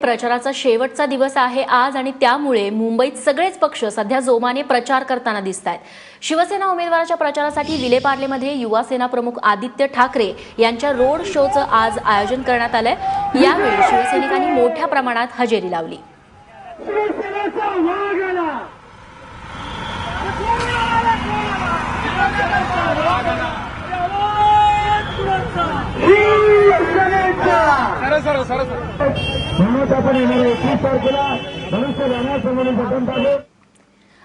प्रचाराचा शेवटचा दिवस आहे आज आणि त्यामुळे मुंबईत सगळेच पक्ष सध्या जोमाने प्रचार करताना दिसतायत। शिवसेना उमेदवाराच्या प्रचारासाठी विलेपार्लेमध्ये युवा सेना प्रमुख आदित्य ठाकरे यांच्या रोड शोचं आज आयोजन करण्यात आलंय। यावेळी शिवसैनिकांनी मोठ्या प्रमाणात हजेरी लावली।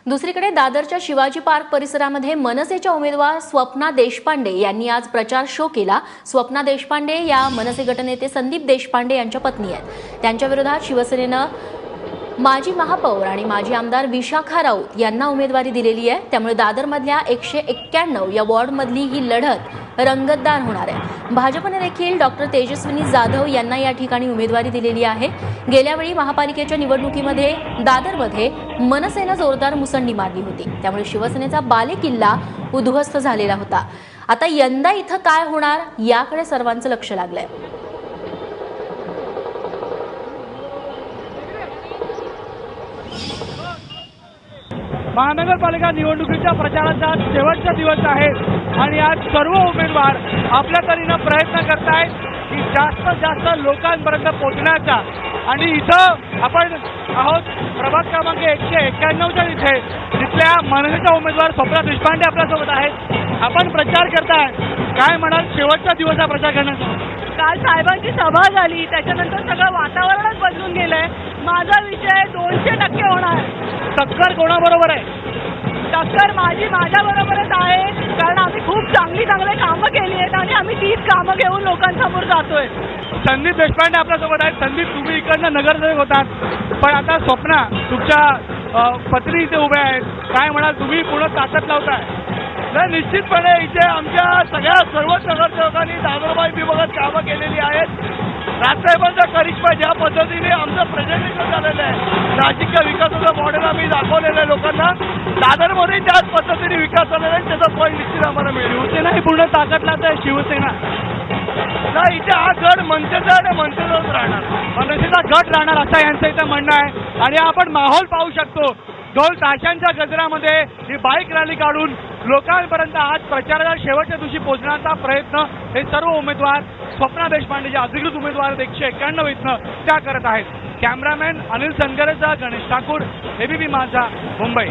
दुसरीकडे दादरच्या शिवाजी पार्क परिसरामध्ये मनसेच्या उमेदवार स्वप्ना देशपांडे यांनी आज प्रचार शो केला। स्वप्ना देशपांडे या मनसे गटनेते संदीप देशपांडे यांच्या पत्नी आहेत। त्यांच्या विरोधात शिवसेनेनं माजी महापौर आणि माजी आमदार विशाखा राऊत यांना उमेदवारी दिलेली आहे। त्यामुळे दादरमधल्या 191 या वॉर्डमधली ही लढत रंगतदार होणार आहे। भाजपने देखील डॉक्टर तेजस्विनी जाधव यांना या ठिकाणी उमेदवारी दिलेली आहे। गेल्या वेळी महापालिकेच्या निवडणुकीमध्ये दादरमध्ये मनसेनं जोरदार मुसंडी मारली होती, त्यामुळे शिवसेनेचा बालेकिल्ला उद्ध्वस्त झालेला होता। आता यंदा इथं काय होणार याकडे सर्वांचं लक्ष लागलंय। महानगरपालिका निवडणुकीच्या प्रचाराचा शेवटचा दिवस आहे आणि आज सर्व उमेदवार आपल्या तऱ्हेने प्रयत्न करतायत की जास्तीत जास्त लोकांपर्यंत पोहोचण्याचा। आणि इथं आपण आहोत प्रभाग क्रमांक 191च्या इथे, जिथल्या मनसेच्या उमेदवार स्वप्ना देशपांडे आपल्यासोबत आहेत। आपण प्रचार करताय, काय म्हणाल शेवटचा दिवस हा प्रचार करण्याचा? काल साहेबांची सभा झाली, त्याच्यानंतर सगळं वातावरणच बदलून गेलंय। माझा विषय 200% होणार। टक्कर कोणाबरोबर आहे? टक्कर माझ्या बरोबरच आहे, कारण आम्ही खूप चांगली कामं केली आहेत आणि आम्ही तीच कामं घेऊन लोकांसमोर जातोय। संदीप देशपांडे आपल्यासोबत आहेत। संदीप, तुम्ही इकडनं नगरसेवक होतात, पण आता स्वप्ना तुमच्या पत्नी इथे उभ्या आहेत, काय म्हणाल तुम्ही पूर्ण ताकद लावताय? तर निश्चितपणे इथे आमच्या सर्वच नगरसेवकांनी दादरबाई विभागात कामं केलेली आहेत। राजसाहेबांचा करिश्मा ज्या पद्धतीने आमचं प्रेझेंटेशन झालेलं आहे, राजकीय विकासाचं मॉडेल आम्ही दाखवलेलं आहे लोकांना, दादरमध्ये त्याच पद्धतीने विकास झालेला आहे, त्याचं फळ निश्चित आम्हाला मिळेल। शिवसेना ही पूर्ण ताकद लावते। शिवसेना नाही, इथे हा गड मनसेचा आणि मनसेचाच राहणार, मनसेचा गट राहणार असं यांचं इथं म्हणणं आहे। आणि आपण माहोल पाहू शकतो, ढोल ताशांच्या गजरामध्ये ही बाईक रॅली काढून लोकांपर्यंत आज प्रचाराच्या शेवटच्या दिवशी पोहोचण्याचा प्रयत्न हे सर्व उमेदवार स्वप्ना देशपांडे जे अधिकृत उमेदवार 191 इथनं त्या करत आहेत। कॅमेरामॅन अनिल संगरेचा गणेश ठाकूर, एबीपी माझा, मुंबई।